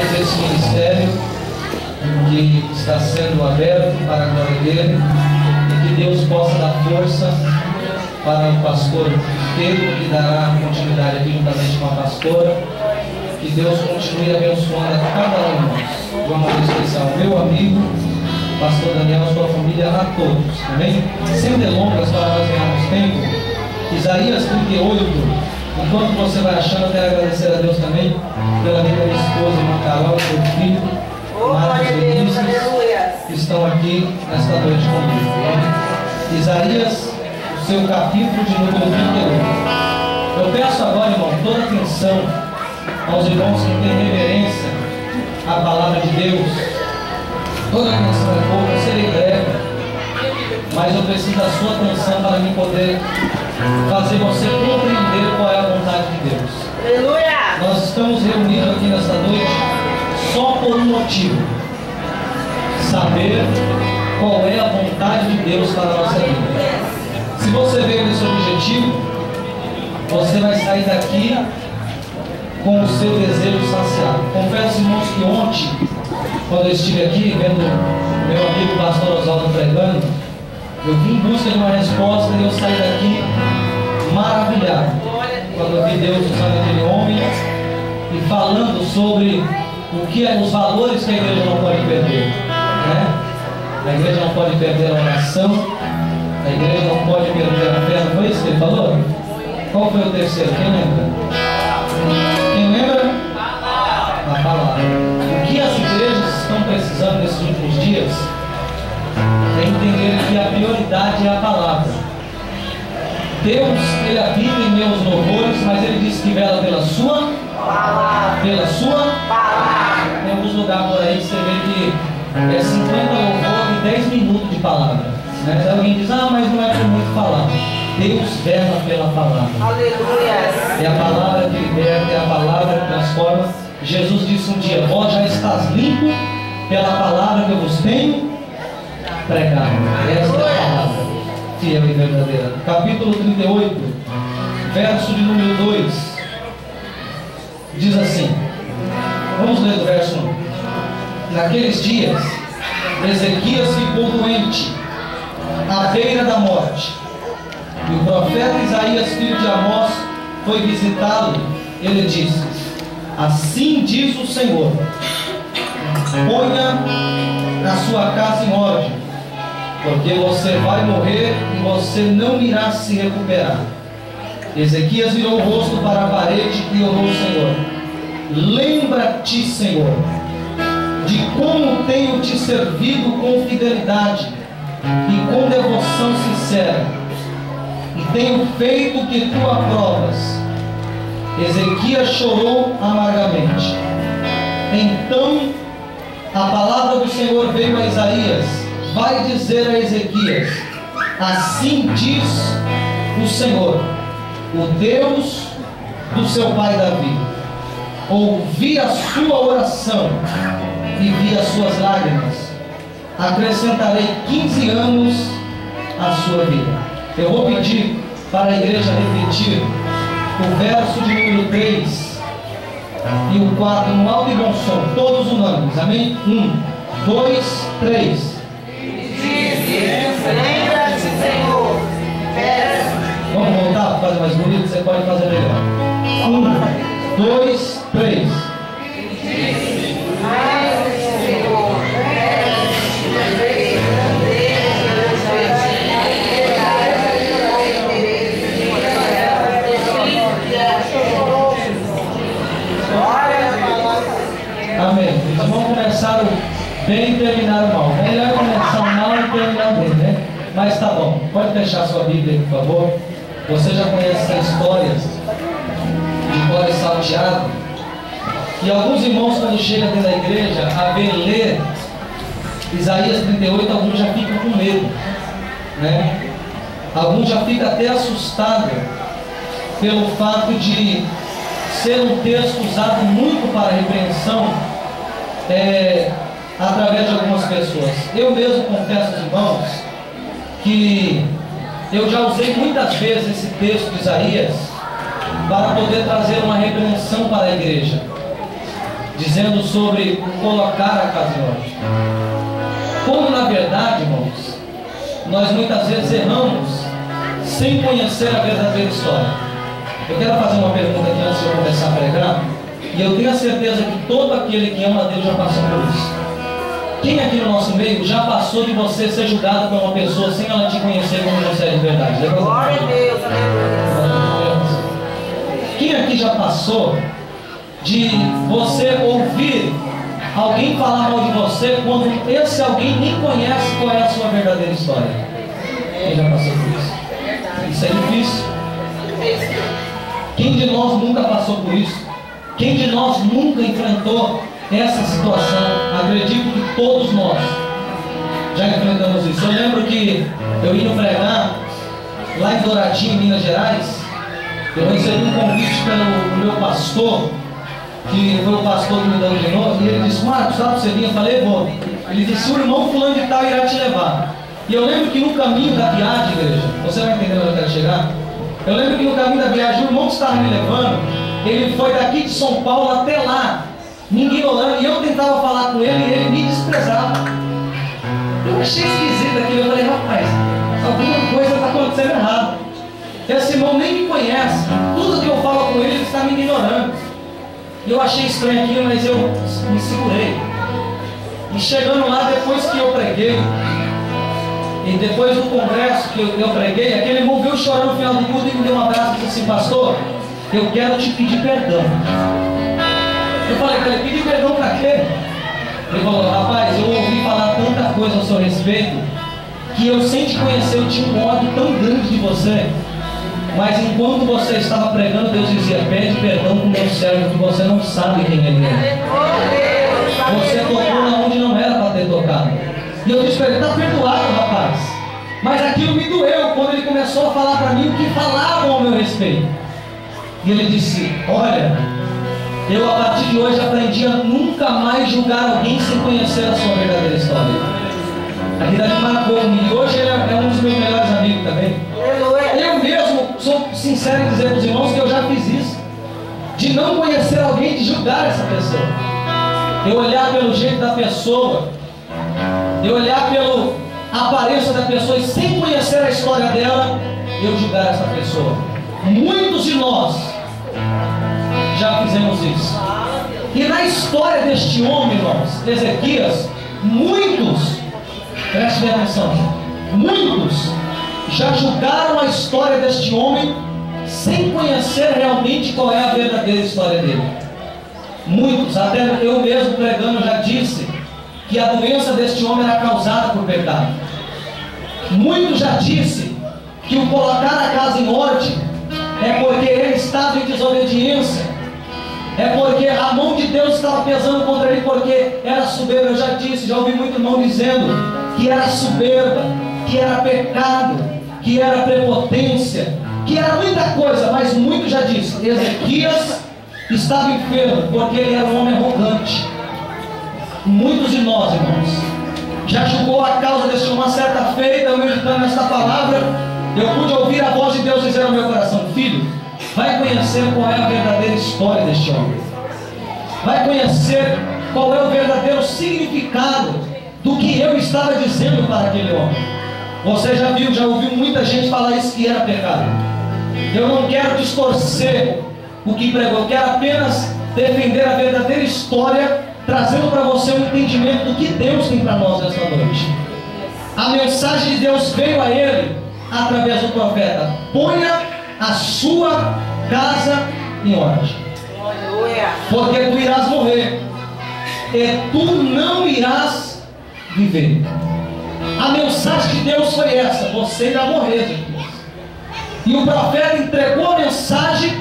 mais esse ministério que está sendo aberto para a glória dele, e que Deus possa dar força para o pastor Pedro, que dará continuidade aqui juntamente com a pastora. Que Deus continue abençoando a cada um de nós. De uma maneira especial, meu amigo, pastor Daniel, sua família, a todos. Amém? Sem delongas, para nós ganharmos tempo, Isaías 38. Enquanto você vai achando, eu quero agradecer a Deus também pela vida da minha esposa, irmã Carol, e seu filho, Marcos Vinícius, que estão aqui nesta noite comigo. Isaías, o seu capítulo de número 38. Eu peço agora, irmão, toda atenção aos irmãos que têm reverência à palavra de Deus. Toda atenção é pouca, eu serei breve, mas eu preciso da sua atenção para mim poder fazer você compreender qual é a vontade de Deus. Aleluia! Nós estamos reunidos aqui nesta noite só por um motivo: saber qual é a vontade de Deus para a nossa vida. Se você veio nesse objetivo, você vai sair daqui com o seu desejo saciado. Confesso, irmãos, que ontem, quando eu estive aqui vendo meu amigo pastor Oswaldo pregando, eu vim em busca de uma resposta e eu saí daqui maravilhado quando eu vi Deus usando aquele homem e falando sobre o que é os valores que a igreja não pode perder, né? A igreja não pode perder a oração, a igreja não pode perder a fé. Não foi isso que ele falou? Qual foi o terceiro? Quem lembra? Quem lembra? A palavra. O que as igrejas estão precisando nesses últimos dias é entender que a prioridade é a palavra. Deus, ele habita em meus louvores, mas ele diz que vela pela sua palavra. Pela sua palavra. Tem alguns lugares por aí que você vê que é 50 louvores e 10 minutos de palavra, né? Se alguém diz, mas não é por muito falar. Deus vela pela palavra. Aleluia! É a palavra que liberta, é a palavra que transforma. Jesus disse um dia: vós já estás limpo pela palavra que eu vos tenho pregado. Esta é a palavra fiel e verdadeira. Capítulo 38, verso de número 2, diz assim. Vamos ler do verso 1. Naqueles dias, Ezequias ficou doente, à beira da morte. E o profeta Isaías, filho de Amós, foi visitá-lo. Ele disse: assim diz o Senhor, ponha a sua casa em ordem, porque você vai morrer e você não irá se recuperar. Ezequias virou o rosto para a parede e orou ao Senhor: lembra-te, Senhor, de como tenho te servido com fidelidade e com devoção sincera, e tenho feito o que tu aprovas. Ezequias chorou amargamente. Então a palavra do Senhor veio a Isaías: vai dizer a Ezequias, assim diz o Senhor, o Deus do seu pai Davi: ouvi a sua oração e vi as suas lágrimas, acrescentarei 15 anos à sua vida. Eu vou pedir para a igreja repetir o verso de número 3 e o 4 no alto e bom som, todos unânimes, amém? 1, 2, 3. Lembra-te, Senhor. Vamos voltar para fazer mais bonito? Você pode fazer melhor. 1, 2, 3. Amém. Os irmãos começaram bem e terminaram mal. Melhor começar mal e terminar bem, né? Mas tá bom. Pode deixar sua Bíblia aí, por favor. Você já conhece as histórias de Cora e Salteado. E alguns irmãos, quando chegam dentro da igreja a ver ler Isaías 38, alguns já ficam com medo, né? Alguns já ficam até assustados pelo fato de ser um texto usado muito para repreensão através de algumas pessoas. Eu mesmo confesso aos irmãos que eu já usei muitas vezes esse texto de Isaías para poder trazer uma repreensão para a igreja, dizendo sobre colocar a casa em ordem. Como na verdade, irmãos, nós muitas vezes erramos sem conhecer a verdadeira história. Eu quero fazer uma pergunta aqui antes de eu começar a pregar, e eu tenho a certeza que todo aquele que ama a Deus já passou por isso. Quem aqui no nosso meio já passou de você ser julgado por uma pessoa sem ela te conhecer como você é de verdade? Glória a Deus, aleluia. Quem aqui já passou de você ouvir alguém falar mal de você quando esse alguém nem conhece qual é a sua verdadeira história? Quem já passou por isso? Isso é difícil. Quem de nós nunca passou por isso? Quem de nós nunca enfrentou essa situação? Acredito que todos nós já enfrentamos isso. Eu lembro que eu ia pregar lá em Douradinho, Minas Gerais. Eu recebi um convite pelo meu pastor, que foi o pastor que me deu de novo, e ele disse: Marcos, sabe você vinha? Eu falei: vou. Ele disse: o irmão fulano de tal irá te levar. E eu lembro que no caminho da viagem, igreja, você vai entender onde eu quero chegar? Eu lembro que no caminho da viagem, o irmão que estava me levando, ele foi daqui de São Paulo até lá, me ignorando, e eu tentava falar com ele e ele me desprezava. Eu achei esquisito aquilo. Eu falei: rapaz, alguma coisa está acontecendo errado. Esse irmão nem me conhece. Tudo que eu falo com ele, ele está me ignorando. E eu achei estranho aquilo, mas eu me segurei. E chegando lá, depois que eu preguei, e depois do congresso que eu preguei, aquele irmão veio chorando no final do culto e me deu um abraço e disse assim: pastor, eu quero te pedir perdão. Eu falei para ele: pedir perdão para quê? Ele falou: rapaz, eu ouvi falar tanta coisa ao seu respeito, que eu sem te conhecer eu tinha um ódio tão grande de você. Mas enquanto você estava pregando, Deus dizia: pede perdão para o meu servo, que você não sabe quem ele é. Você tocou na onde não era para ter tocado. E eu disse para ele: está perdoado, rapaz. Mas aquilo me doeu quando ele começou a falar para mim o que falavam ao meu respeito. E ele disse: olha, eu a partir de hoje aprendi a nunca mais julgar alguém sem conhecer a sua verdadeira história. Aquilo ali marcou-me. E hoje ele é um dos meus melhores amigos também. Eu mesmo sou sincero em dizer para os irmãos que eu já fiz isso, de não conhecer alguém, de julgar essa pessoa. Eu olhar pelo jeito da pessoa, eu olhar pela aparência da pessoa e sem conhecer a história dela, eu julgar essa pessoa. Muitos de nós já fizemos isso. E na história deste homem, irmãos, Ezequias, muitos, preste bem atenção, muitos já julgaram a história deste homem sem conhecer realmente qual é a verdadeira história dele. Muitos, até eu mesmo pregando já disse que a doença deste homem era causada por pecado. Muitos já disse que o colocar a casa em ordem é porque ele estava em desobediência, é porque a mão de Deus estava pesando contra ele, porque era soberba. Eu já disse, já ouvi muito irmão dizendo que era soberba, que era pecado, que era prepotência, que era muita coisa, mas muito já disse: Ezequias estava enfermo porque ele era um homem arrogante. Muitos de nós, irmãos, já julgou a causa desse homem. Uma certa feita, eu meditando nesta palavra, eu pude ouvir a voz de Deus dizer ao meu coração: filho, vai conhecer qual é a verdadeira história deste homem, vai conhecer qual é o verdadeiro significado do que eu estava dizendo para aquele homem. Você já viu, já ouviu muita gente falar isso, que era pecado. Eu não quero distorcer o que pregou, eu quero apenas defender a verdadeira história, trazendo para você um entendimento do que Deus tem para nós nesta noite. A mensagem de Deus veio a ele através do profeta: ponha a sua casa em ordem, porque tu irás morrer e tu não irás viver. A mensagem de Deus foi essa: você irá morrer, Jesus. E o profeta entregou a mensagem,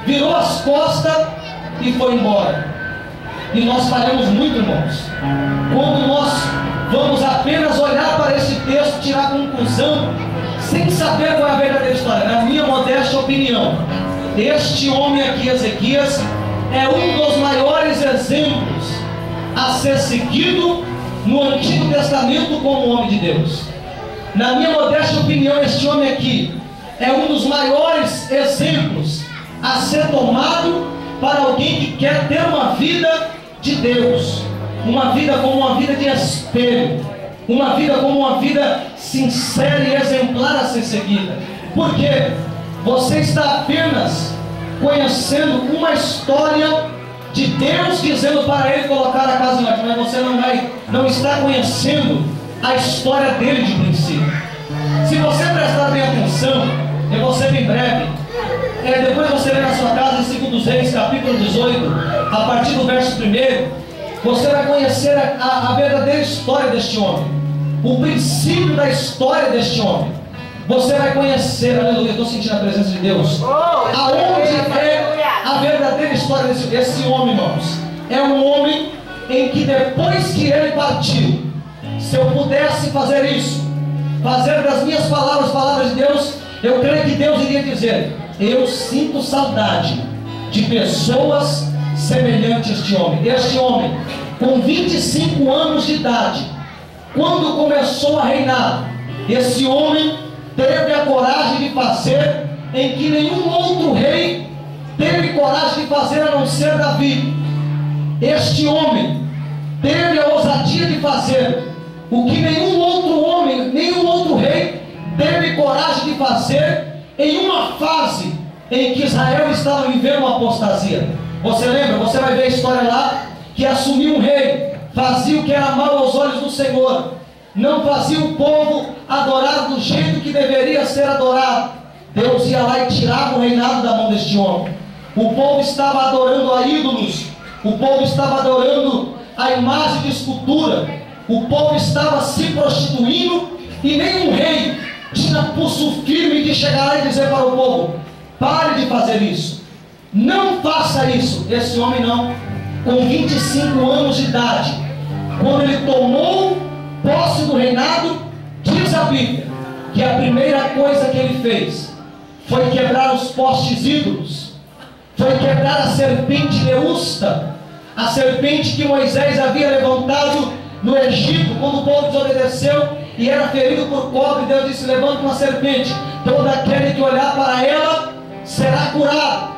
virou as costas e foi embora. E nós falhamos muito, irmãos, quando nós vamos apenas olhar para esse texto, tirar conclusão, sem saber qual é a verdadeira história. Na minha modesta opinião, este homem aqui, Ezequias, é um dos maiores exemplos a ser seguido no Antigo Testamento como homem de Deus. Na minha modesta opinião, este homem aqui é um dos maiores exemplos a ser tomado para alguém que quer ter uma vida de Deus, uma vida como uma vida de espelho, uma vida como uma vida sincera e exemplar a ser seguida. Porque você está apenas conhecendo uma história de Deus dizendo para ele colocar a casa em ordem, mas você não está conhecendo a história dele de princípio. Se você prestar bem atenção, eu vou ser bem breve, depois você lê na sua casa em 2 Reis, capítulo 18, a partir do verso 1, você vai conhecer a verdadeira história deste homem, o princípio da história deste homem. Você vai conhecer, aleluia, estou sentindo a presença de Deus. Aonde é a verdadeira história desse homem, irmãos? É um homem em que depois que ele partiu, se eu pudesse fazer isso, fazer das minhas palavras, palavras de Deus, eu creio que Deus iria dizer: eu sinto saudade de pessoas semelhantes a este homem. Este homem, com 25 anos de idade, quando começou a reinar, esse homem teve a coragem de fazer em que nenhum outro rei teve coragem de fazer, a não ser Davi. Este homem teve a ousadia de fazer o que nenhum outro homem, nenhum outro rei teve coragem de fazer em uma fase em que Israel estava vivendo uma apostasia. Você lembra? Você vai ver a história lá, que assumiu um rei, fazia o que era mal aos olhos do Senhor, não fazia o povo adorar do jeito que deveria ser adorado. Deus ia lá e tirava o reinado da mão deste homem. O povo estava adorando a ídolos, o povo estava adorando a imagem de escultura, o povo estava se prostituindo, e nenhum rei tinha pulso firme de chegar lá e dizer para o povo: pare de fazer isso, não faça isso. Esse homem não. Com 25 anos de idade, quando ele tomou posse do reinado, diz a Bíblia que a primeira coisa que ele fez foi quebrar os postes ídolos, foi quebrar a serpente Neusta, a serpente que Moisés havia levantado no Egito, quando o povo desobedeceu e era ferido por cobra. Deus disse: levanta uma serpente, todo aquele que olhar para ela será curado.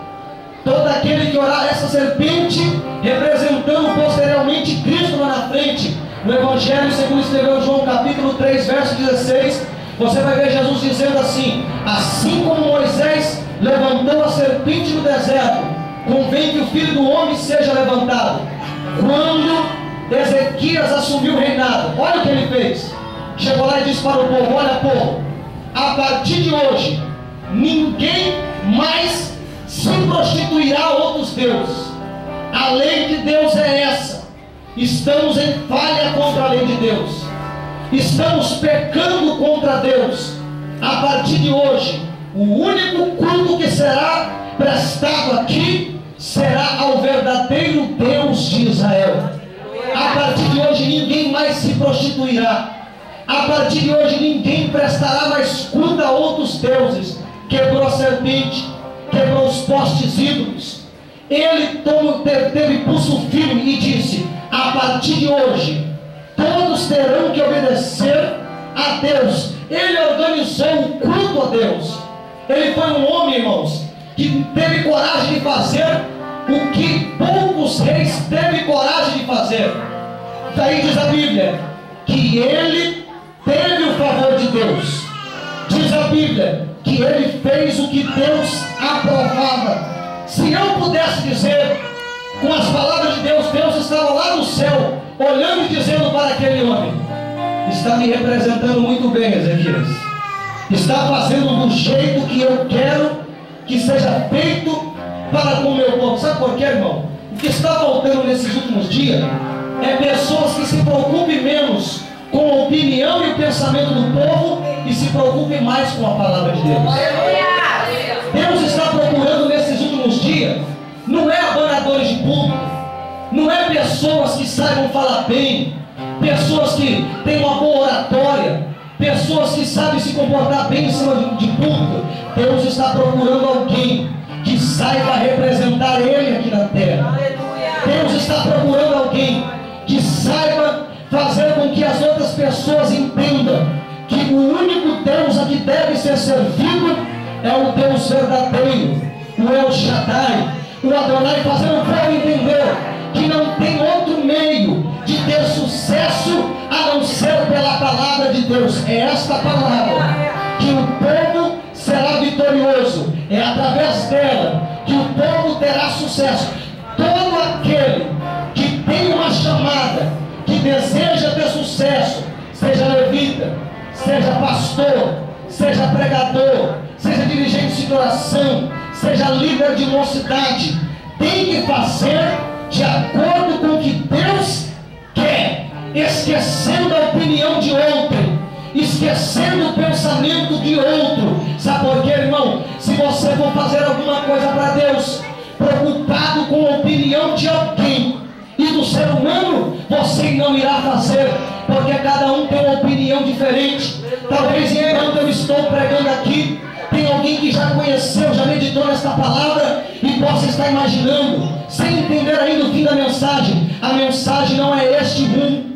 Todo aquele que orar, essa serpente representando posteriormente Cristo lá na frente. No Evangelho segundo escreveu João, capítulo 3, verso 16, você vai ver Jesus dizendo assim: assim como Moisés levantou a serpente no deserto, convém que o Filho do Homem seja levantado. Quando Ezequias assumiu o reinado, olha o que ele fez. Chegou lá e disse para o povo: olha, povo, a partir de hoje ninguém mais se prostituirá a outros deuses. A lei de Deus é essa. Estamos em falha contra a lei de Deus, estamos pecando contra Deus. A partir de hoje, o único culto que será prestado aqui será ao verdadeiro Deus de Israel. A partir de hoje ninguém mais se prostituirá. A partir de hoje ninguém prestará mais culto a outros deuses. Quebrou a serpente, quebrou os postes ídolos. Ele teve pulso firme e disse: a partir de hoje todos terão que obedecer a Deus. Ele organizou o culto a Deus. Ele foi um homem, irmãos, que teve coragem de fazer o que poucos reis teve coragem de fazer. Daí diz a Bíblia que ele teve o favor de Deus. Diz a Bíblia que ele fez o que Deus aprovava. Se eu pudesse dizer com as palavras de Deus, Deus estava lá no céu olhando e dizendo para aquele homem: está me representando muito bem, Ezequias, está fazendo do jeito que eu quero que seja feito para com o meu povo. Sabe por quê, irmão? O que está faltando nesses últimos dias é pessoas que se preocupem menos com a opinião e o pensamento do povo e se preocupem mais com a palavra de Deus. Deus está procurando nesses últimos dias, não é abanadores de público, não é pessoas que saibam falar bem, pessoas que têm uma boa oratória, pessoas que sabem se comportar bem em cima de público. Deus está procurando alguém que saiba representar Ele aqui na terra. Deus está procurando alguém que saiba fazer com que as outras pessoas entendam que o único Deus a que deve ser servido é o Deus verdadeiro, o El Shaddai, o Adonai, fazendo o povo entender que não tem outro Deus, é esta palavra que o povo será vitorioso, é através dela que o povo terá sucesso. Todo aquele que tem uma chamada, que deseja ter sucesso, seja levita, seja pastor, seja pregador, seja dirigente de oração, seja líder de mocidade, tem que fazer de acordo com o que Deus quer, esquecendo a opinião de ontem, esquecendo o pensamento de outro. Sabe por quê, irmão? Se você for fazer alguma coisa para Deus, preocupado com a opinião de alguém e do ser humano, você não irá fazer, porque cada um tem uma opinião diferente. Talvez enquanto eu estou pregando aqui, tem alguém que já conheceu, já meditou nesta palavra e possa estar imaginando, sem entender ainda o fim da mensagem. A mensagem não é este rumo,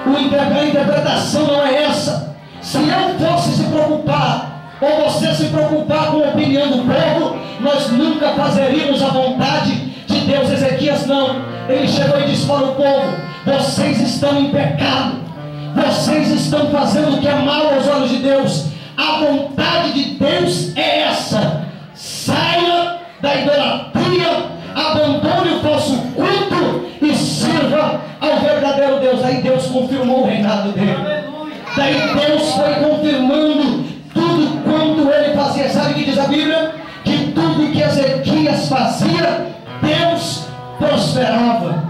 a interpretação não é essa. Se eu fosse se preocupar, ou você se preocupar com a opinião do povo, nós nunca fazeríamos a vontade de Deus. Ezequias não, ele chegou e disse para o povo: vocês estão em pecado, vocês estão fazendo o que é mal aos olhos de Deus. A vontade de Deus é essa: saia da idolatria, abandone o falso culto e sirva ao verdadeiro Deus. Aí Deus confirmou o reinado dele. Daí Deus foi confirmando tudo quanto ele fazia. Sabe o que diz a Bíblia? Que tudo que Ezequias fazia, Deus prosperava.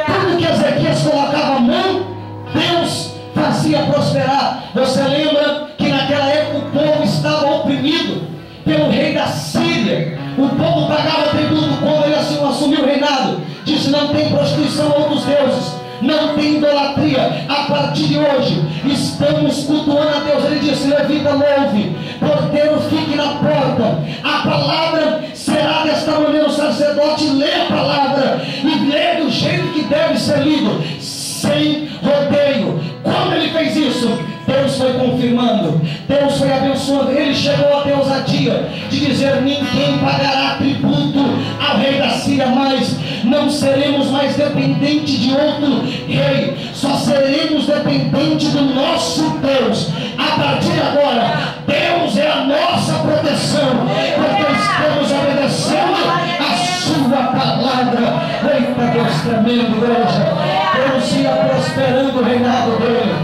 Tudo que Ezequias colocava a mão, Deus fazia prosperar. Você lembra que naquela época o povo estava oprimido pelo rei da Síria? O povo pagava tributo. Quando ele assumiu o reinado, disse: não tem prostituição a outros deuses, não tem idolatria. A partir de hoje estamos cultuando a Deus. Ele disse: levita, louve, porteiro, fique na porta. A palavra será desta maneira: o sacerdote lê a palavra e lê do jeito que deve ser lido, sem rodeio. Quando ele fez isso, Deus foi confirmando, Deus foi abençoando. Ele chegou a ter ousadia de dizer: ninguém pagará tributo ao rei da Síria mais. Não seremos mais dependentes de outro rei, só seremos dependentes do nosso Deus. A partir de agora, Deus é a nossa proteção, porque estamos obedecendo a sua palavra. Eita Deus tremendo, igreja. Deus ia prosperando o reinado dele,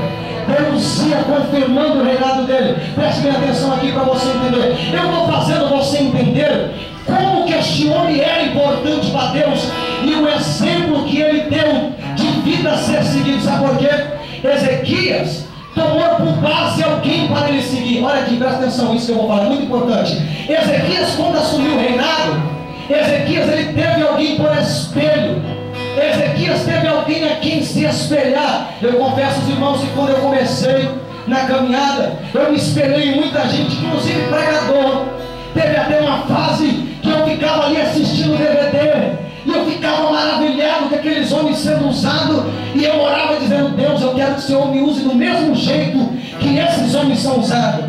Deus ia confirmando o reinado dele. Preste bem atenção aqui para você entender. Eu estou fazendo você entender como que este homem era importante para Deus e o exemplo que ele deu de vida a ser seguido. Sabe por quê? Ezequias tomou por base alguém para ele seguir. Olha aqui, presta atenção, isso que eu vou falar é muito importante. Ezequias, quando assumiu o reinado, Ezequias ele teve alguém por espelho. Ezequias teve alguém a quem se espelhar. Eu confesso aos irmãos que quando eu comecei na caminhada, eu me espelhei em muita gente, inclusive pregador. Teve até uma fase que eu ficava ali assistindo o DVD e eu ficava maravilhado com aqueles homens sendo usados, e eu orava dizendo: Deus, eu quero que o Senhor me use do mesmo jeito que esses homens são usados.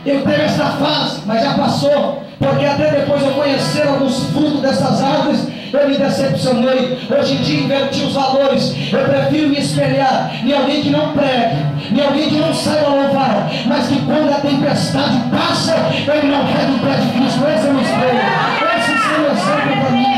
Eu teve essa fase, mas já passou, porque até depois eu conhecer alguns frutos dessas árvores, eu me decepcionei. Hoje em dia inverti os valores. Eu prefiro me espelhar em alguém que não pregue, em alguém que não saiba louvar, mas que quando a tempestade passa, ele não quer o pé de Cristo. Esse é o espelho, esse é o exemplo para mim.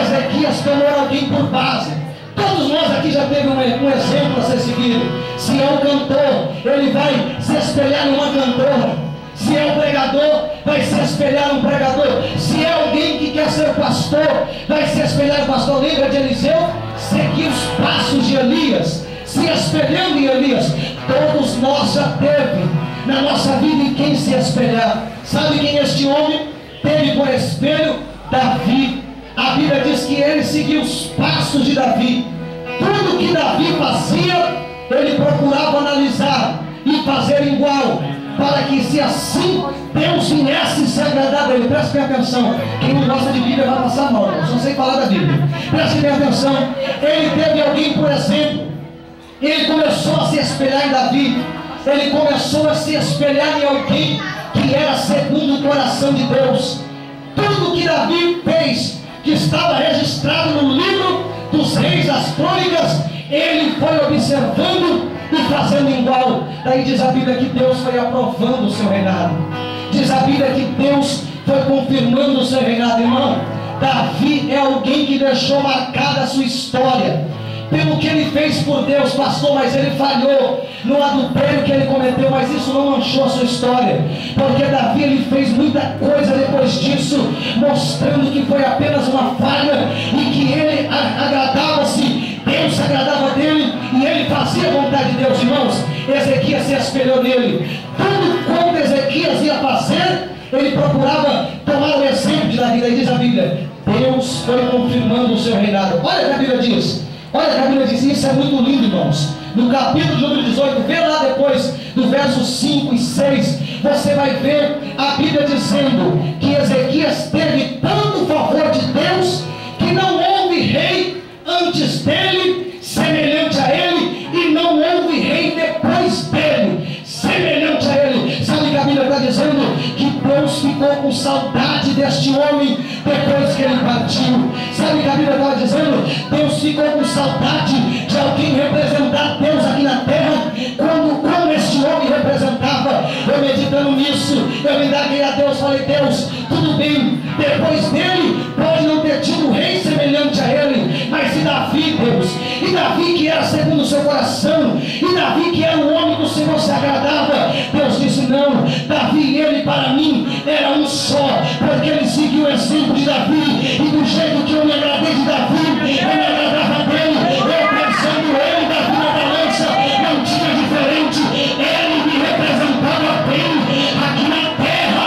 Ezequias tomou alguém por base. Todos nós aqui já teve um exemplo a ser seguido. Se é um cantor, ele vai se espelhar em uma cantora. Se é um pregador, vai se espelhar um pregador. Se é alguém que quer ser pastor, vai se espelhar em pastor. Lembra de Eliseu? Seguir os passos de Elias, se espelhando em Elias. Todos nós já teve na nossa vida em quem se espelhar. Sabe quem este homem teve por espelho? Davi. A Bíblia diz que ele seguiu os passos de Davi. Tudo que Davi fazia, ele procurava analisar e fazer igual, para que se assim Deus viesse se agradar dele. Preste bem atenção. Quem não gosta de Bíblia vai passar mal, eu só sei falar da Bíblia. Preste bem atenção. Ele teve alguém, por exemplo, ele começou a se espelhar em Davi. Ele começou a se espelhar em alguém que era segundo o coração de Deus. Tudo que Davi fez, que estava registrado no livro dos reis, das crônicas, ele foi observando e fazendo igual. Daí diz a Bíblia que Deus foi aprovando o seu reinado. Diz a Bíblia que Deus foi confirmando o seu reinado. Irmão, Davi é alguém que deixou marcada a sua história pelo que ele fez por Deus, pastor, mas ele falhou no adultério que ele cometeu, mas isso não manchou a sua história, porque Davi ele fez muita coisa depois disso, mostrando que foi apenas uma falha e que ele agradava-se, Deus se agradava dele e ele fazia a vontade de Deus. Irmãos, Ezequias se espelhou nele. Tudo quanto Ezequias ia fazer, ele procurava tomar o exemplo de Davi. Daí diz a Bíblia, Deus foi confirmando o seu reinado. Olha o que a Bíblia diz. Olha que a Bíblia diz, isso é muito lindo, irmãos. No capítulo de número 18, vê lá depois do verso 5 e 6, você vai ver a Bíblia dizendo que Ezequias teve tanto favor de Deus que não houve rei antes dele semelhante a ele, e não houve rei depois dele semelhante a ele. Sabe que a Bíblia está dizendo que Deus ficou com saudade deste homem depois que ele partiu. Sabe que a Bíblia estava dizendo, Deus ficou com saudade de alguém representar Deus aqui na terra, como este homem representava. Eu meditando nisso, eu me indaguei a Deus, falei, Deus, tudo bem, depois dele pode não ter tido um rei semelhante a ele, mas e Davi, Deus? E Davi que era segundo o seu coração, e Davi que era o homem que o Senhor se agradava. Deus disse, não, Davi e ele para mim era um só, porque ele seguiu o exemplo de Davi, e do jeito que eu me agradei de Davi, eu me agradava dele, eu pensando ele, Davi na balança, não tinha diferente, ele me representava bem aqui na terra.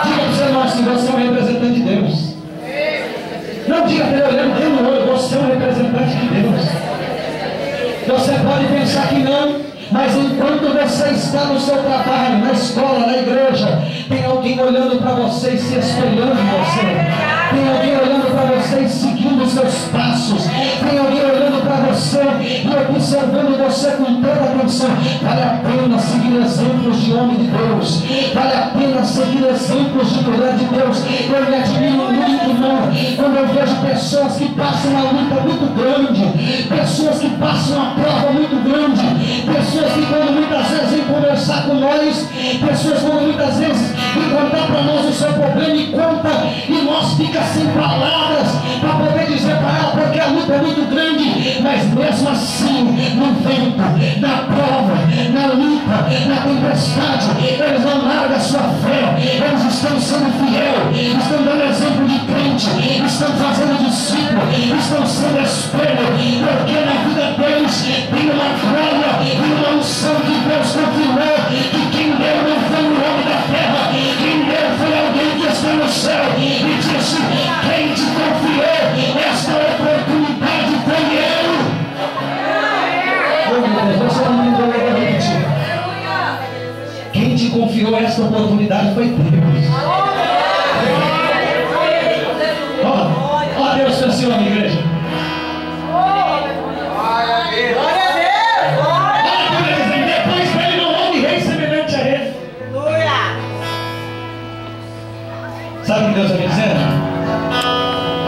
Diga para o seu irmão assim, você é um representante de Deus. Não diga para ele olhando dentro do olho, você é um representante de Deus. Você pode pensar que não, mas enquanto você está no seu trabalho, na escola, na igreja, tem alguém olhando para você e se espelhando em você. Tem alguém olhando para você e seguindo os seus passos. Tem alguém olhando para você e observando você com toda atenção. Vale a pena seguir exemplos de homem de Deus. Vale a pena seguir exemplos de mulher de Deus. Eu me admiro muito, irmão, quando eu vejo pessoas que passam uma luta muito grande, pessoas que passam uma prova muito grande, pessoas que quando muitas vezes vêm conversar com nós, pessoas quando muitas vezes vêm contar para nós o seu problema e conta, e nós fica sem palavras para poder dizer para ela, porque a luta é muito grande, mas mesmo assim, no vento, na prova, na luta, na tempestade, eles não largam a sua fé, eles estão sendo fiel, estão dando exemplo de crente, estão fazendo discípulo, estão sendo espelho, porque na vida deles tem uma glória e uma unção que Deus confirmou, que quem deu não foi o homem da terra, quem deu foi alguém que está no céu, e disse, quem te confiou esta oportunidade foi eu. Oh meu Deus, você não me entendeu, eu vou repetir. Quem te confiou esta oportunidade foi Deus. Ó Deus para esse homem, igreja. Sabe o que Deus está me dizendo?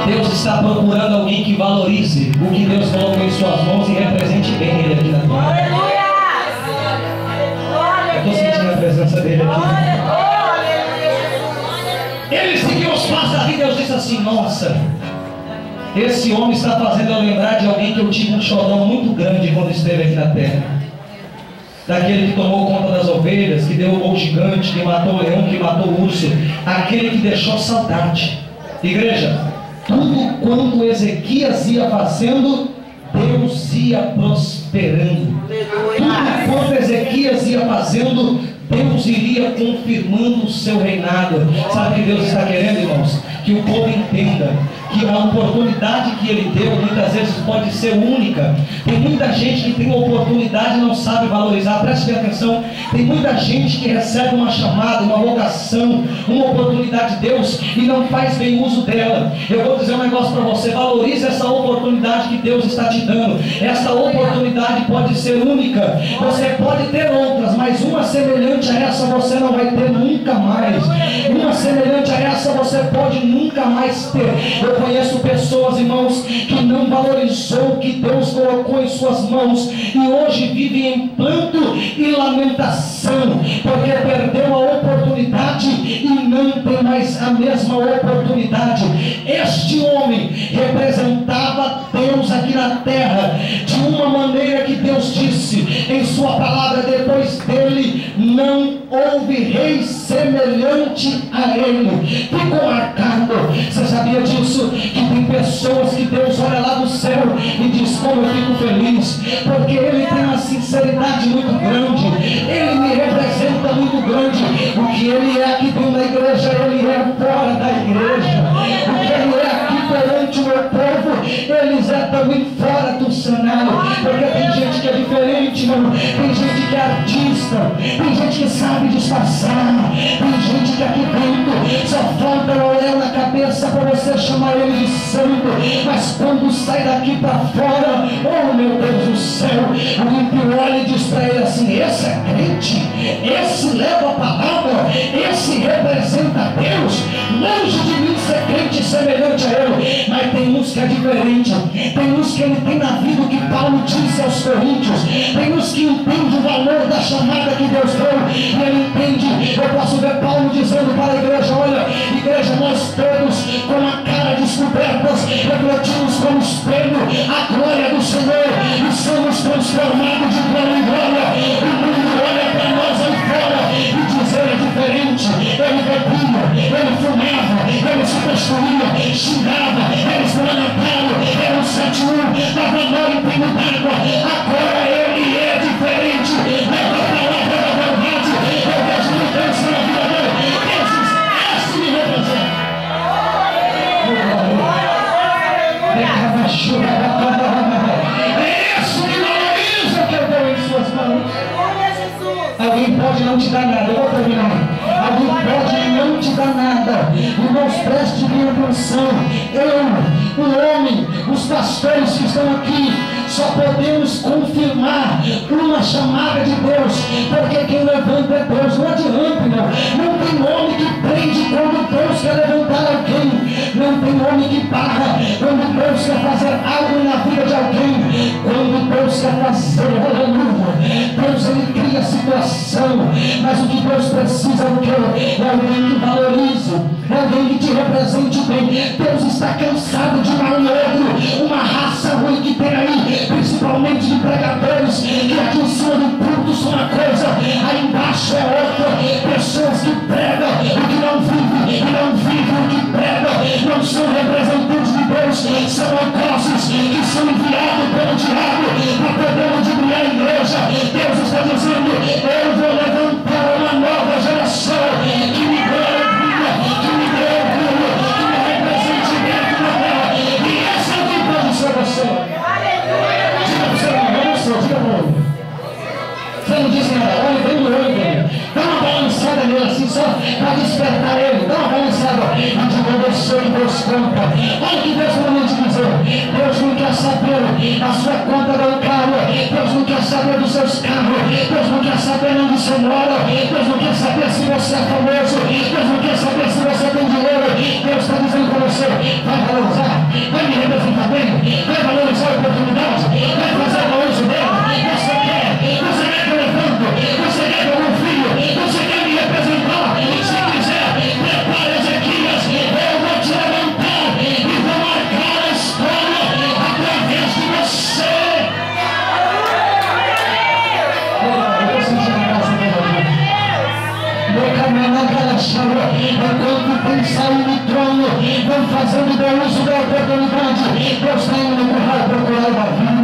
Deus está procurando alguém que valorize o que Deus colocou em suas mãos e represente bem Ele aqui na terra. Eu estou sentindo a presença dele aqui. Ele seguiu os passos da vida. Deus disse assim, nossa, esse homem está fazendo eu lembrar de alguém que eu tive um chorão muito grande quando esteve aqui na terra. Daquele que tomou conta das ovelhas, que derrubou o gigante, que matou o leão, que matou o urso, aquele que deixou saudade. Igreja, tudo quanto Ezequias ia fazendo, Deus ia prosperando. Tudo quanto Ezequias ia fazendo, Deus iria confirmando o seu reinado. Sabe o que Deus está querendo, irmãos? Que o povo entenda que a oportunidade que Ele deu muitas vezes pode ser única. Tem muita gente que tem oportunidade e não sabe valorizar. Preste bem atenção. Tem muita gente que recebe uma chamada, uma vocação, uma oportunidade de Deus e não faz bem uso dela. Eu vou dizer um negócio para você: valorize essa oportunidade que Deus está te dando. Essa oportunidade pode ser única. Você pode ter outras, mas uma semelhante a essa você não vai ter nunca mais. Uma semelhante a essa você pode nunca mais ter. Eu conheço pessoas, irmãos, que não valorizou o que Deus colocou em suas mãos e hoje vive em pranto e lamentação, porque perdeu a oportunidade e não tem mais a mesma oportunidade. Este homem representava Deus aqui na terra de uma maneira que Deus disse em sua palavra: depois dele não houve rei semelhante a ele. Ficou marcado. Você sabia disso? Que tem pessoas que Deus olha lá do céu e diz: como eu fico feliz, porque ele tem uma sinceridade muito grande, ele me representa muito grande. O que ele é aqui dentro da igreja, ele é fora da igreja. O que ele é aqui perante o meu povo, eles é também fora do cenário. Porque tem gente que é diferente, irmão. Tem gente que é artista, tem gente que sabe disfarçar, tem gente que aqui dentro só falta o olhar na cabeça para você chamar ele de santo, mas quando sai daqui para fora, oh meu Deus do céu, o ímpio olha e diz para ele assim: esse é crente, esse leva a palavra, esse representa Deus. Longe de mim ser crente semelhante a ele. Mas tem uns que é diferente, tem uns que ele tem na vida o que Paulo disse aos Coríntios, tem uns que entende o valor da chamada que Deus deu, e ele entende. Eu posso ver Paulo dizendo para a igreja: olha, igreja, nós todos com a cara descobertas refletimos como espelho a glória do Senhor e somos transformados de glória em glória. O mundo olha para nós aí fora e diz: ele é diferente, ele bebia, ele fumava, ele se prostituía, xingava, ele escravava, era um 7-1, dava nome em pingo d'água. Agora ele é diferente, leva a palavra da verdade. Eu vejo mudança na vida dele. Esse me representa. É isso que valoriza o que eu dou em suas mãos. Alguém pode não te dar nada. Eu vou terminar. Alguém pode não te dar nada. Irmãos, preste bem atenção. Eu, o homem, os pastores que estão aqui, só podemos confirmar uma chamada de Deus, porque quem levanta é Deus. Não adianta, não. Não tem homem que prende quando Deus quer levantar alguém. Não tem homem que para quando Deus quer fazer algo na vida de alguém. Quando Deus quer fazer, aleluia, Deus ele cria a situação, mas o que Deus precisa é o quê? É alguém que valorize, é alguém que te represente bem. Deus está cansado de uma raça ruim que tem aí, principalmente de pregadores, que aqui em cima do púlpito são uma coisa, aí embaixo é outra. Pessoas que pregam o que não vivem e não vivem o que pregam, não são representantes de Deus, são algozes que são enviados pelo diabo para poder ludibriar a igreja. Deus está dizendo: eu vou levantar uma nova geração que me dê alegria, que me dê orgulho, que me represente dentro da terra. E essa é que pode ser você. Diga para o seu irmão: eu não sou, diga para ele. Você não disse nada, olha bem no olho dele, dá uma balançada nele assim, só para despertar ele, dá uma balançada e diga: eu sei que Deus conta. Olha o que Deus mandou te dizer: Deus não quer saber a sua conta bancária, Deus não quer saber dos seus carros, Deus não quer saber onde você mora, Deus não quer saber se você é famoso, Deus não quer saber se você tem dinheiro. Deus está dizendo para você: vai valorizar, vai me representar bem, vai valorizar a oportunidade, vai fazer o uso dela. Você quer que eu levanto, você quer que eu confio, você quer me representar. Se quiser, prepare Ezequias, eu vou te levantar e vou marcar a história através de você. Enquanto tem saído do trono, vão fazendo bom uso da oportunidade. Deus está indo no curral procurar uma vinha.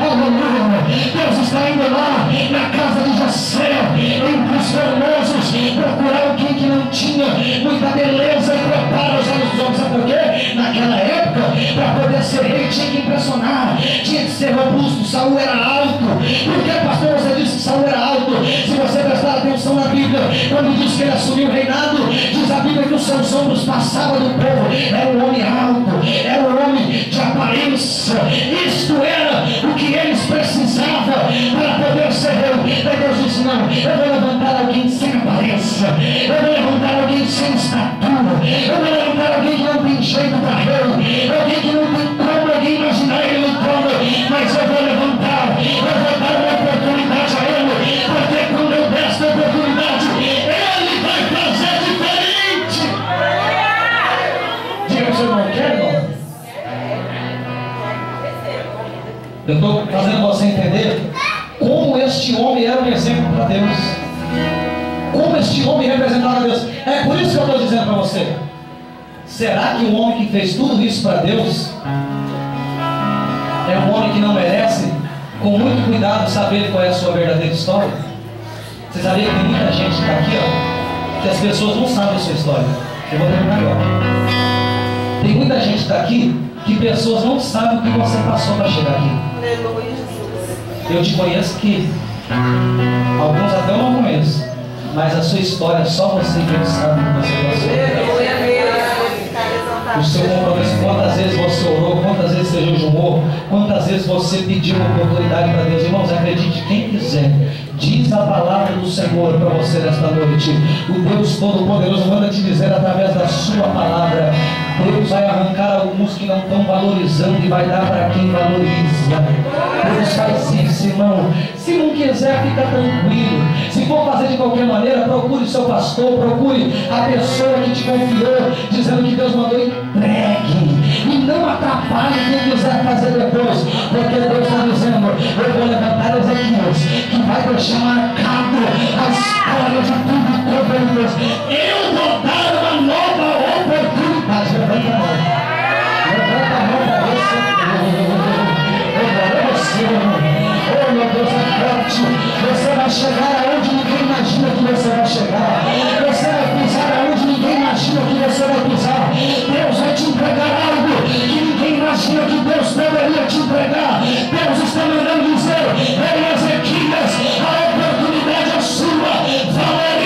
Aleluia. Deus está indo lá na casa de Jessé, entre os formosos, procurar alguém que não tinha muita beleza e prepara os olhos dos homens. Sabe por quê? Naquela época, para poder ser rei, tinha que impressionar, tinha que ser robusto. Saul era alto. Por que, pastor, você disse que Saul era alto? Se você prestar atenção na Bíblia, quando diz que ele assumiu o reinado, diz a Bíblia que os seus ombros passavam do povo. Era um homem alto, era um homem de aparência. Isto era o que eles precisavam para poder ser rei. Daí Deus disse: não, eu vou levantar alguém sem aparência, eu vou levantar alguém sem estatura, eu vou levantar alguém que não tem jeito para rei. Eu estou fazendo você entender como este homem era um exemplo para Deus. Como este homem representava Deus. É por isso que eu estou dizendo para você. Será que o homem que fez tudo isso para Deus é um homem que não merece, com muito cuidado, saber qual é a sua verdadeira história? Você sabia que tem muita gente que está aqui, ó, que as pessoas não sabem a sua história. Eu vou terminar agora. Tem muita gente que está aqui que pessoas não sabem o que você passou para chegar aqui. Eu te conheço que alguns até eu não conheço, mas a sua história só você que sabe o que você passou. O seu compromisso, quantas vezes você orou, quantas vezes você jejuou, quantas vezes você pediu uma oportunidade para Deus. Irmãos, acredite quem quiser. Diz a palavra do Senhor para você nesta noite. O Deus Todo-Poderoso manda te dizer através da sua palavra. Deus vai arrancar alguns que não estão valorizando e vai dar para quem valoriza. Deus faz isso, irmão. Se não quiser, fica tranquilo. Se for fazer de qualquer maneira, procure o seu pastor, procure a pessoa que te confiou, dizendo que Deus mandou, entregue. E não atrapalhe quem quiser fazer depois, porque Deus está dizendo: eu vou levantar Ezequias, que vai deixar marcado a história de tudo sobre Deus. Eu vou dar uma nova oportunidade. Levanta a mão. Levanta a mão para você. Oh, meu Deus, é forte. Você vai chegar aonde ninguém imagina que você vai chegar. Você vai pisar aonde ninguém imagina que você vai pisar. Deus vai te entregar algo que ninguém imagina que Deus poderia te entregar. Deus está mandando dizer: ei, Ezequias, a oportunidade é sua. Valoriza.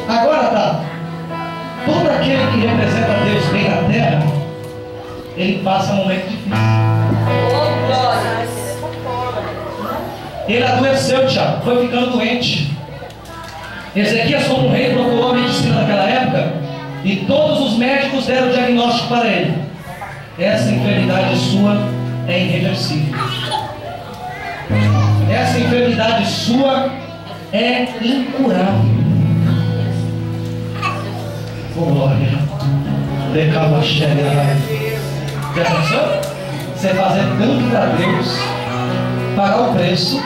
Agora tá. Todo aquele que representa Deus bem na terra, ele passa um momento difícil. Ele adoeceu, Tiago, foi ficando doente. Ezequias, como rei, procurou a medicina naquela época, e todos os médicos deram o diagnóstico para ele: essa enfermidade sua é irreversível. Essa enfermidade sua é incurável. Glória. Já pensou? Você fazer tanto para Deus, pagar o preço,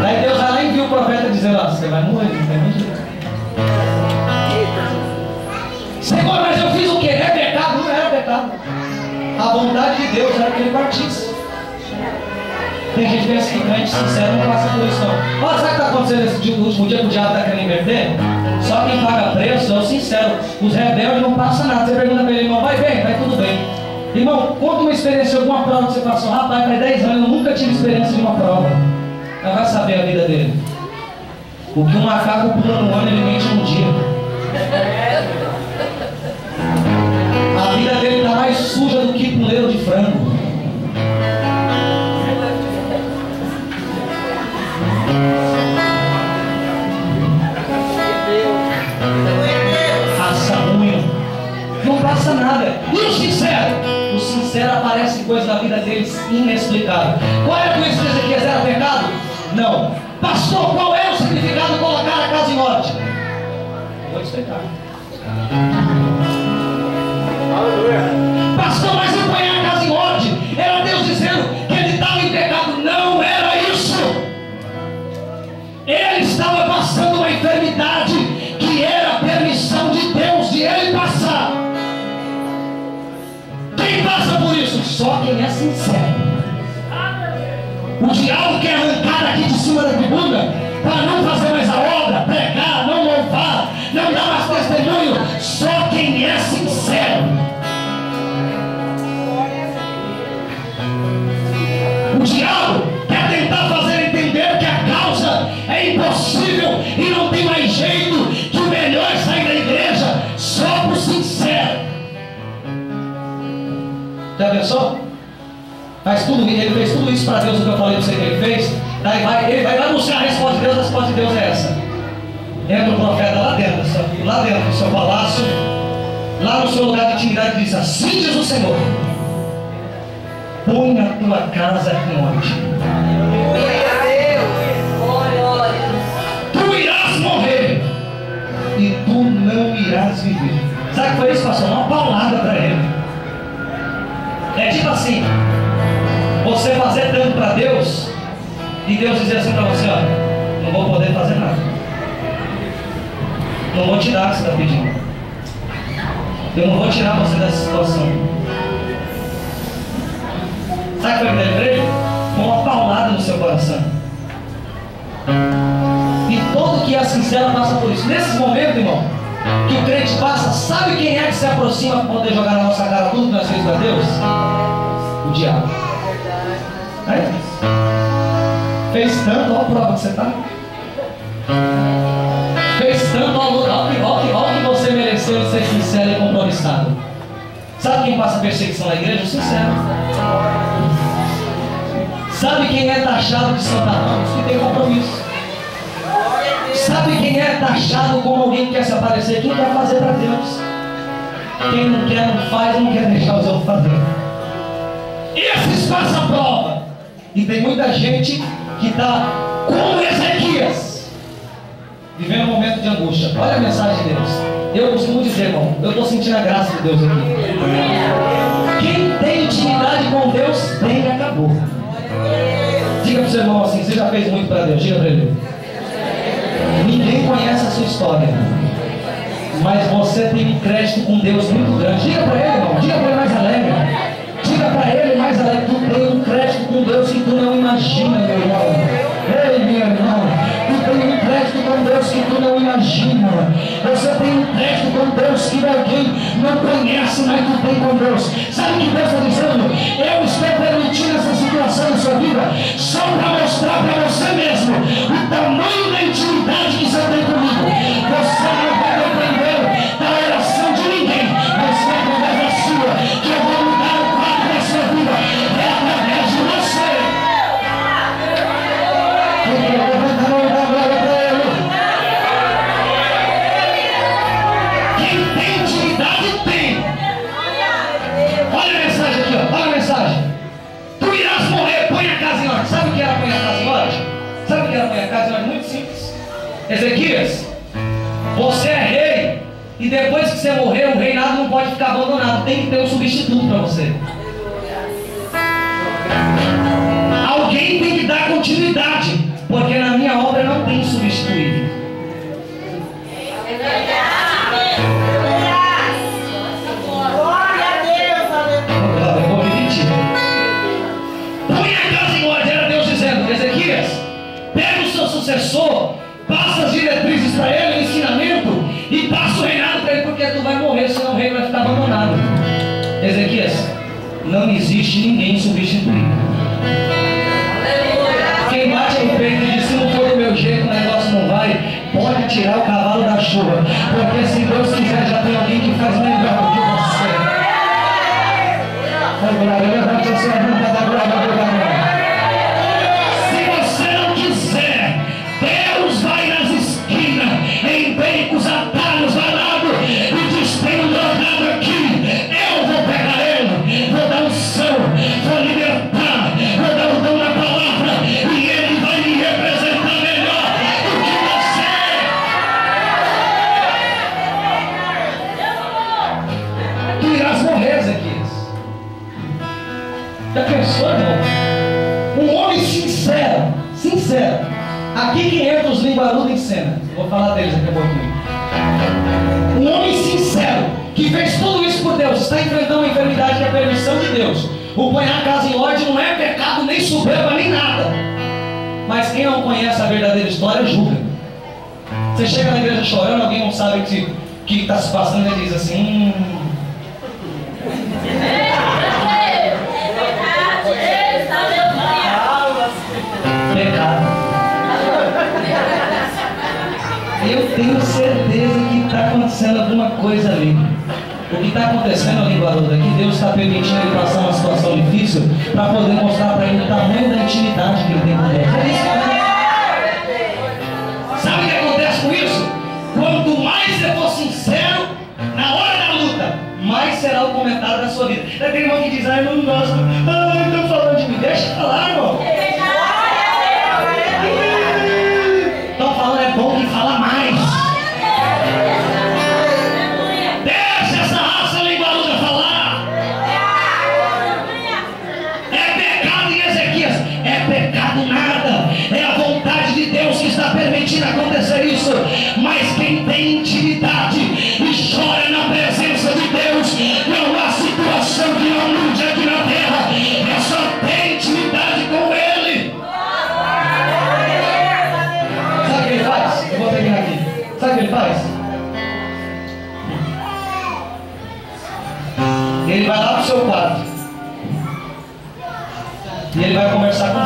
aí Deus já nem viu o profeta dizendo: ah, você vai morrer, não tem mais jeito. Senhor, mas eu fiz o que? É pecado? Não era pecado. A vontade de Deus era que ele partisse. Tem gente que pensa que crente sincero não passa por isso não. Olha, sabe o que está acontecendo nesse último dia que o diabo está querendo inverter? Só quem paga preço é o sincero. Os rebeldes não passam nada. Você pergunta para ele: irmão, vai bem? Vai tudo bem. Irmão, conta uma experiência, alguma prova que você passou. Rapaz, faz 10 anos eu nunca tive experiência de uma prova. Ela vai saber a vida dele. O que um macaco pula no ano, ele mente um dia. A vida dele está mais suja do que puleiro de frango. Não passa nada. E o sincero? O sincero aparece em coisas da vida deles inexplicáveis. Qual é a coisa que Ezequias era pecado? Não. Pastor, qual é o significado de colocar a casa em ordem? Vou te explicar. Pastor, mas eu ponho a casa em ordem. Era Deus dizendo que ele estava em pecado. Não era isso. Ele estava passando uma enfermidade que era a permissão de Deus de ele passar. Quem passa por isso? Só quem é sincero. O diabo quer arrancar daqui de cima da tribuna para não fazer mais a obra, pregar, não louvar, não dar mais testemunho. Só quem é sincero. O diabo quer tentar fazer entender que a causa é impossível e não tem mais jeito, que o melhor é sair da igreja só por sincero. Já pensou? Ele fez tudo isso para Deus, o que eu falei para você que ele fez. Daí ele vai lá buscar a resposta de Deus. A resposta de Deus é essa: entra o profeta lá dentro do seu palácio, lá no seu lugar de intimidade, e diz: assim diz o Senhor, põe a tua casa em ordem. E Deus dizer assim para você, ó, não vou poder fazer nada. Não vou tirar o que você está pedindo. Eu não vou tirar você dessa situação. Sabe o que eu lembrei? Com uma paulada no seu coração. E todo que é sincero passa por isso. Nesses momentos, irmão, que o crente passa, sabe quem é que se aproxima para poder jogar na nossa cara tudo que nós fizemos para Deus? O diabo. É. Fez tanto, olha a prova que você está. Fez tanto, olha o que você mereceu de ser sincero e compromissado. Sabe quem passa perseguição na igreja? O sincero. Sabe quem é taxado de santarrão? Os que tem compromisso. Sabe quem é taxado como alguém que quer se aparecer? Quem quer fazer para Deus. Quem não quer, não faz, não quer deixar os outros fazer. Esses passam a prova. E tem muita gente que está como Ezequias, vivendo um momento de angústia. Olha a mensagem de Deus. Eu costumo dizer, irmão, eu estou sentindo a graça de Deus aqui. Quem tem intimidade com Deus, tem e acabou. Diga para o seu irmão assim, você já fez muito para Deus, diga para ele. Ninguém conhece a sua história, mas você tem um crédito com Deus muito grande. Diga para ele, irmão, diga para ele mais alegre. Diga para ele mais alegre, tu tem um crédito com Deus que tu não imagina, meu irmão. Ei, meu irmão, tu tem um crédito com Deus que tu não imagina. Você tem um crédito com Deus que alguém não conhece, mas tu tem com Deus. Sabe o que Deus está dizendo? Eu estou permitindo essa situação na sua vida só para mostrar para você mesmo o tamanho da intimidade que você tem comigo. Você não vai depender da oração de ninguém, mas vai através da sua, que eu vou mudar o quadro da sua vida. É através de você. Quem tem intimidade tem. Olha a mensagem aqui, ó. Olha a mensagem. Tu irás morrer, põe a casa em ordem. Sabe o que era põe a casa em ordem? Sabe o que era põe a casa em ordem? Muito simples. Ezequias, você é rei, e depois que você morrer, o reinado não pode ficar abandonado. Tem que ter um substituto para você. Alguém tem que dar continuidade, porque na minha obra não tem substituível. Eu vou repetir. Põe a casa em ordem, era Deus dizendo, Ezequias, pega o seu sucessor, passa as diretrizes para ele, o ensinamento, e passa o reinado para ele, porque tu vai morrer, senão o reino vai ficar abandonado. Ezequias, não existe ninguém substituído. Quem bate no peito e diz, se não for do meu jeito, o negócio não vai, pode tirar o cavalo da chuva, porque se Deus quiser, já tem alguém que faz melhor do que você. Se você não quiser, Deus vai nas esquinas, em becos, atalhos, valados, e diz, tem um drogado aqui, eu vou pegar ele, vou dar unção, vou libertar, vou dar o dom da palavra, e ele vai me representar melhor do que você. Tu irás morrer, Ezequias. Já pensou, irmão? Um homem sincero. Aqui que entra os linguarudos em cena. Vou falar deles daqui a pouquinho. Um homem sincero, que fez tudo isso por Deus, está enfrentando uma enfermidade que é a permissão de Deus. O pôr a casa em ordem não é pecado, nem soberba, nem nada. Mas quem não conhece a verdadeira história, julga. Você chega na igreja chorando, alguém não sabe o que está se passando, ele diz assim... Pecado. Eu tenho certeza que está acontecendo alguma coisa ali. O que está acontecendo ali, Guarulhos, é que Deus está permitindo ele passar uma situação difícil para poder mostrar para ele o tamanho da intimidade que ele tem com Deus. É isso, né? Sabe o que acontece com isso? Quanto mais você for sincero, na hora da luta, mais será o comentário da sua vida. É aquele irmão que diz, eu não gosto, estão falando de mim. Deixa eu falar, irmão. Estão falando, é bom que fala mais. Deixa essa raça linguaruda falar. É pecado em Ezequias, é pecado nada.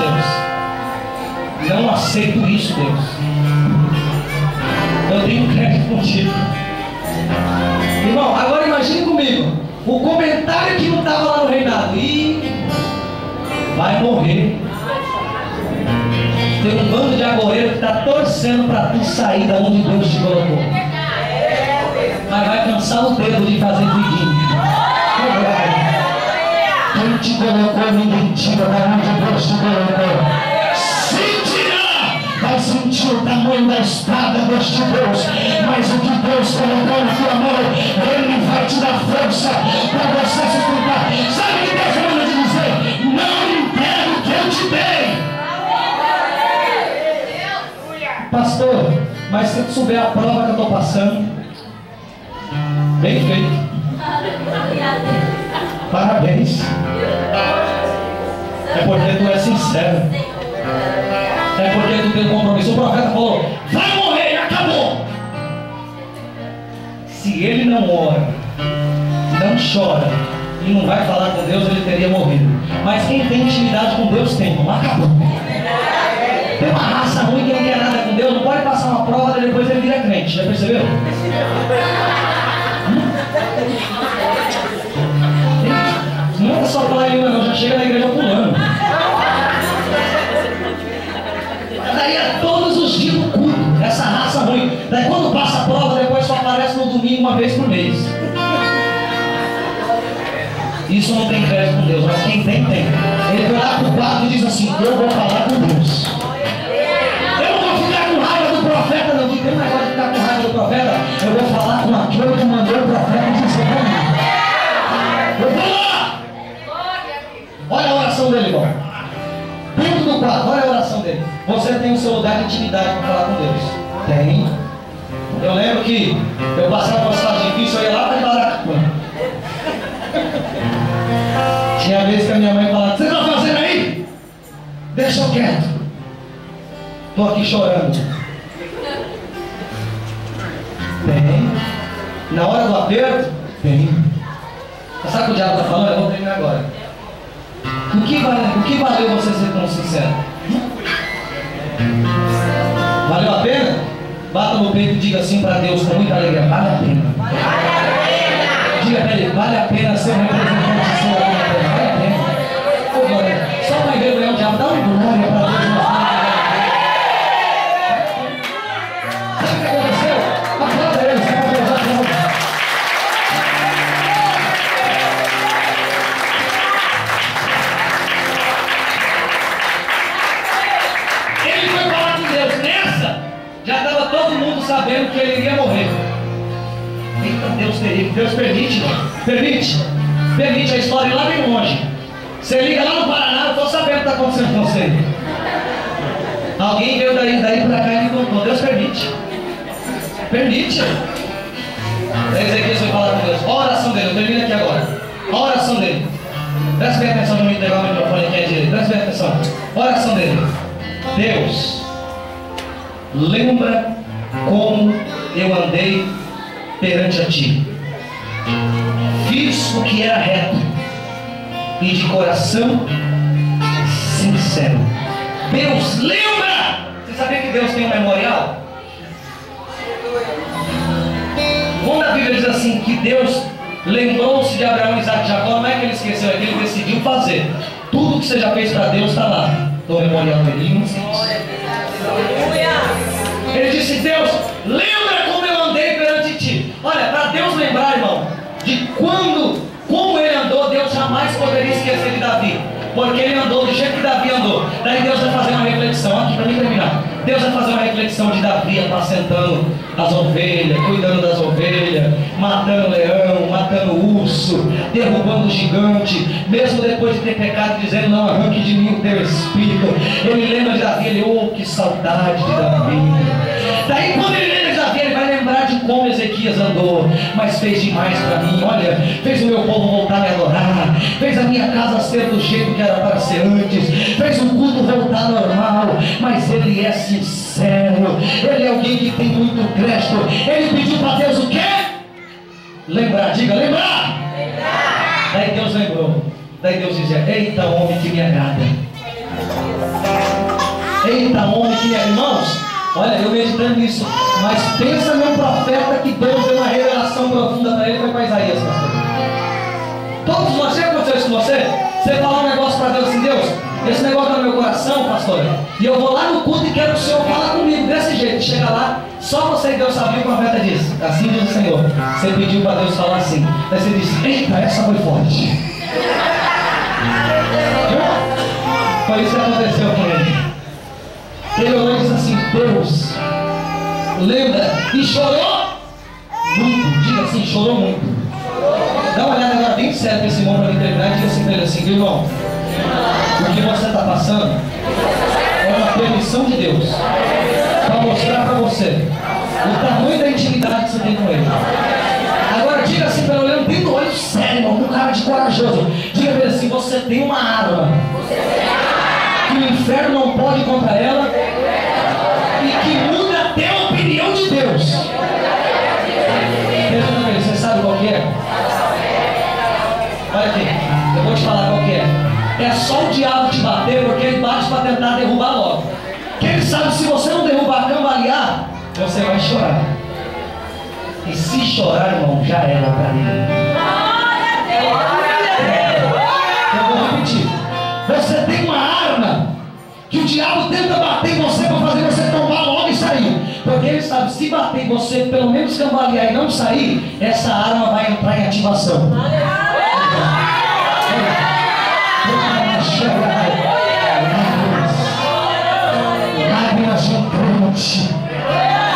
Deus. Não aceito isso, Deus. Eu tenho crédito contigo. Irmão, agora imagine comigo. O comentário que não estava lá no reinado. Ih, vai morrer. Tem um bando de agorreiro que está torcendo para tu sair da onde Deus te colocou. Mas vai cansar o dedo de fazer vidinho. Quem te colocou, ninguém tira da onde Deus te colocou. Se tirar, vai sentir o tamanho da espada deste Deus. Mas o que Deus colocou na tua mão, Ele vai te dar força para você sustentar. Sabe o que Deus manda te dizer? Não impede o que eu te dei. Pastor, mas se tu souber a prova que eu estou passando, bem feito. Parabéns. É porque tu é sincero. É porque tu tem um compromisso. O profeta falou, vai morrer e acabou. Se ele não ora, não chora e não vai falar com Deus, ele teria morrido. Mas quem tem intimidade com Deus tem, não acabou. Tem uma raça ruim que não quer nada com Deus, não pode passar uma prova e depois ele vira crente, já percebeu? Não é só falar em não, já chega na igreja pulando. Daí é todos os dias no culto, essa raça ruim. Daí quando passa a prova, depois só aparece no domingo uma vez por mês. Isso não tem crédito com Deus, mas quem tem, tem. Ele vai lá pro quarto e diz assim, eu vou falar com Deus. Profeta não tem negócio de ficar com raiva do profeta. Eu vou falar com aquele que mandou o profeta dizer para mim. Eu vou lá. Olha a oração dele, irmão. Dentro do quarto, olha a oração dele. Você tem o seu lugar de intimidade para falar com Deus? Tem. Eu lembro que eu passava uma situação difícil, eu ia lá para Ibaracatuba. Tinha vezes que a minha mãe falava, você está fazendo aí? Deixa eu quieto. Estou aqui chorando. Tem. Na hora do aperto, tem. Sabe o que o diabo está falando? Eu vou terminar agora. O que valeu você ser tão sincero? Valeu a pena? Bata no peito e diga assim para Deus com muita alegria: vale a pena. Vale a pena. Diga para ele: vale a pena ser um representante seu. Vale a pena. Oh, glória. Só para envergonhar o diabo, dá uma glória para Deus. Sabendo que ele iria morrer. Então Deus teria, Deus permite, permite a história ir lá bem longe. Você liga lá no Paraná, eu estou sabendo o que está acontecendo com você. Alguém veio daí para cá e me contou. Deus permite. Permite. Ezequiel foi falar com Deus. Olha a oração dele, eu termino aqui agora. Olha a oração dele. Presta bem atenção para mim pegar o microfone aqui à direita. Presta bem atenção. Olha a oração dele. Deus, lembra como eu andei perante a ti. Fiz o que era reto e de coração sincero. Deus lembra. Você sabia que Deus tem um memorial? Quando a Bíblia diz assim que Deus lembrou-se de Abraão, Isaac e Jacó, não é que ele esqueceu, é que ele decidiu fazer. Tudo que você já fez para Deus está lá. Então o memorial dele não se Ele disse: Deus, lembra como eu andei perante ti. Olha, para Deus lembrar, irmão, de como ele andou, Deus jamais poderia esquecer de Davi. Porque ele andou do jeito que Davi andou. Daí Deus vai fazer uma reflexão, aqui para mim terminar. Deus vai fazer uma reflexão de Davi apacentando as ovelhas, cuidando das ovelhas, matando leão, matando urso, derrubando o gigante, mesmo depois de ter pecado, dizendo: não arranque de mim o teu espírito. Ele lembra de Davi, ele: oh, que saudade de Davi. Daí quando ele lembra de Davi, ele vai lembrar de como Ezequias andou, mas fez demais para mim. Olha, fez o meu povo voltar a me adorar, fez a minha casa ser do jeito que era para ser antes, fez o culto voltar normal. Mas ele é sincero, ele é alguém que tem muito crédito. Ele pediu para Deus o quê? Lembrar, diga: lembrar. Daí Deus lembrou. Daí Deus dizia: eita, homem que me agrada. Eita, homem que é, irmãos. Olha, eu meditando nisso. Mas pensa num profeta que Deus deu uma revelação profunda para ele, foi para Isaías, pastor. Todos vocês, já aconteceu isso com você? Você falar um negócio para Deus assim, Deus, esse negócio está no meu coração, pastor, e eu vou lá no culto e quero que o Senhor fale comigo desse jeito. Chega lá, só você e Deus sabia o que o profeta disse. Assim diz o Senhor. Você pediu para Deus falar assim. Aí você disse, eita, essa foi forte. Foi isso que aconteceu com ele. Ele olhou e disse assim, Deus, lembra? E chorou muito. Diga assim, chorou muito. Dá uma olhada agora bem sério para esse irmão para me terminar e diga assim para ele assim, irmão, o que você está passando é uma permissão de Deus para mostrar para você o tamanho da intimidade que você tem com ele. Agora diga assim para ele, olhando bem no olho sério, irmão, com cara de corajoso. Diga para ele assim, você tem uma arma que o inferno não pode contra ela e que muda até a opinião de Deus. Pergunta para ele, você sabe qual que é? Olha aqui, eu vou te falar qual que é. É só o diabo te bater, porque ele bate para tentar derrubar logo. Porque ele sabe que se você não derrubar, cambalear, você vai chorar. E se chorar, irmão, já era para ele. Eu vou repetir. Você tem uma arma que o diabo tenta bater em você para fazer você tombar logo e sair. Porque ele sabe, se bater em você, pelo menos cambalear e não sair, essa arma vai entrar em ativação.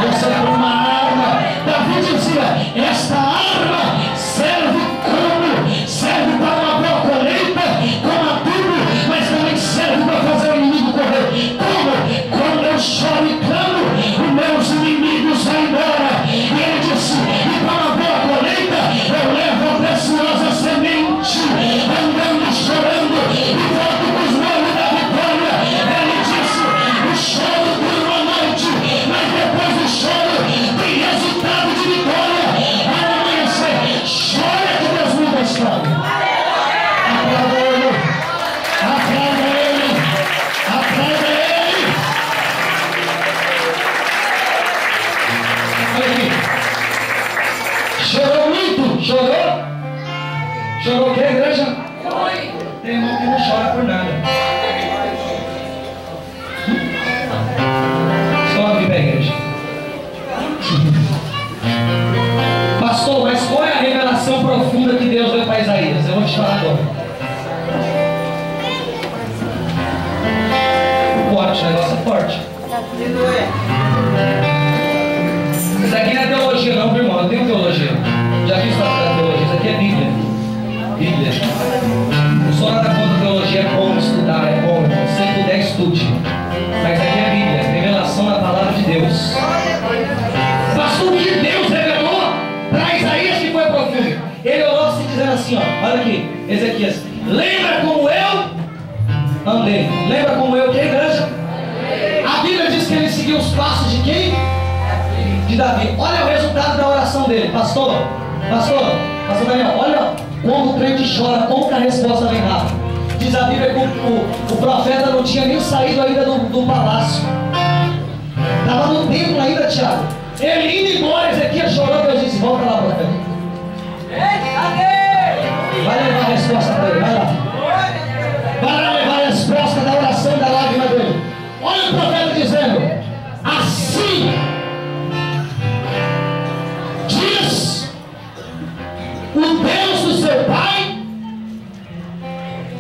Você tem uma arma. Davi dizia, esta arma serve para uma boa colheita, como adubo, mas também serve para fazer o inimigo correr. Como? Quando eu choro e clamo, os meus inimigos vão embora. E ele disse, e para uma boa colheita eu levo a preciosa semente, andando chorando e volto com os olhos da vitória. Ele disse, o choro dura uma noite, mas depois do choro tem resultado de vitória. Ao amanhecer, chora que Deus muda a história. Aplauda ele, aplauda ele, aplauda ele. Olha aqui. Chorou muito? Chorou? Chorou o que, igreja? Tem irmão que não chora por nada. Sobe para a igreja. Pastor, mas qual é a revelação profunda que Deus deu para Isaías? Eu vou te falar agora. Forte, o negócio é forte. Isso aqui não é teologia não, meu irmão. Eu tenho teologia. Já vi isso da teologia. Isso aqui é Bíblia. Bíblia. Não sou nada contra teologia, é bom estudar, é bom. Se puder, estude. Mas aqui é Bíblia. Revelação da palavra de Deus. Pastor, o que Deus revelou para Isaías que foi profundo. Ele orou se dizendo assim, ó. Olha aqui, Ezequias. Lembra como eu andei. Lembra como eu, que igreja? A Bíblia diz que ele seguiu os passos de quem? De Davi. Olha o resultado da oração dele. Pastor Daniel, olha como o crente chora, como que a resposta vem rápida. Diz a Bíblia que o profeta não tinha nem saído ainda do palácio. Estava no templo ainda, Tiago. Ele indo embora, Ezequias chorou, Deus disse, volta lá, profeta. Vai levar a resposta para ele, vai lá. Vai lá levar a resposta da oração e da lágrima dele. Olha o profeta dizendo, assim diz o Deus do seu pai,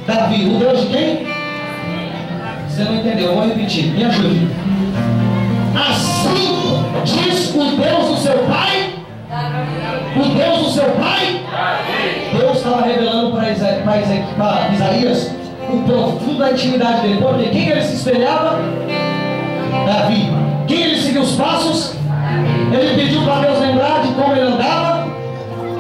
Davi. O Deus de quem? Você não entendeu, eu vou repetir, me ajude. Assim diz o Deus do seu pai, o Deus do seu pai. Deus estava revelando para Isaías o profundo da intimidade dele. Porque quem ele se espelhava? Davi. Quem ele seguiu os passos? Ele pediu para Deus lembrar de como ele andava.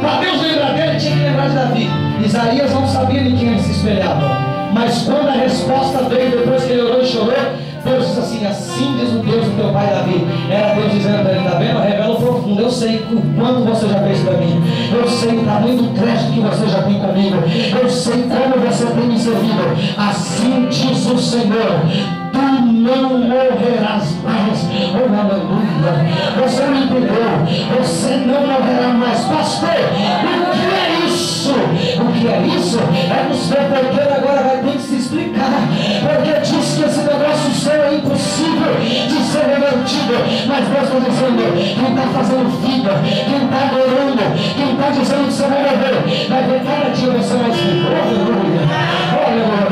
Para Deus lembrar dele, tinha que lembrar de Davi. Isaías não sabia de quem ele se espelhava. Mas quando a resposta veio, depois que ele orou e chorou, Deus disse assim, assim diz o Deus do teu pai Davi. Era Deus dizendo para ele, está vendo? Revela o profundo. Eu sei o quanto você já fez para mim. Eu sei o tamanho do crédito que você já tem comigo. Eu sei como você tem me servido. Assim diz o Senhor: tu não morrerás mais. Oh, aleluia. Você não entendeu. Você não morrerá mais. Pastor, o que é isso? O que é isso? É nos ver porque ele agora vai ter que se explicar. Porque diz que esse negócio seu é impossível de ser revertido. Mas Deus está dizendo: quem está fazendo vida, quem está adorando, quem está dizendo que você vai morrer, vai ver cada dia você mais vivo. Aleluia. Aleluia.